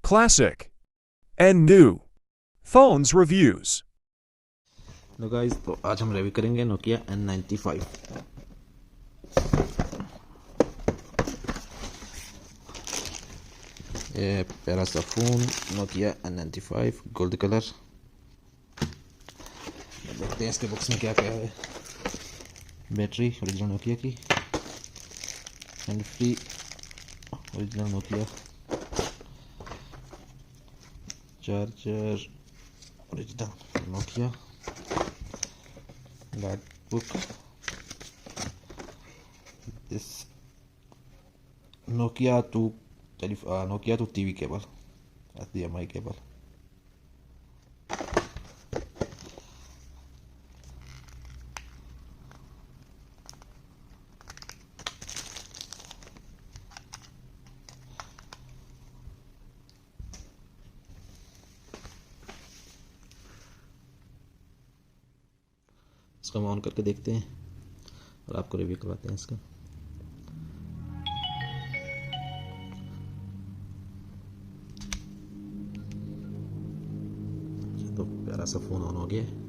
classic, and new. Phones reviews. Low guys, तो आज हम रिव्यू करेंगे नोकिया N95। ये प्यारा सा phone Nokia N95 gold colour. देखते हैं इसके बॉक्स में क्या क्या है। बैटरी ओरिजिनल नोकिया की, hand free original Nokia, charger original Nokia, guide book, this Nokia to TV cable, HDMI cable। इसको हम ऑन करके देखते हैं और आपको रिव्यू करवाते हैं इसका। तो प्यारा सा फ़ोन ऑन हो गया।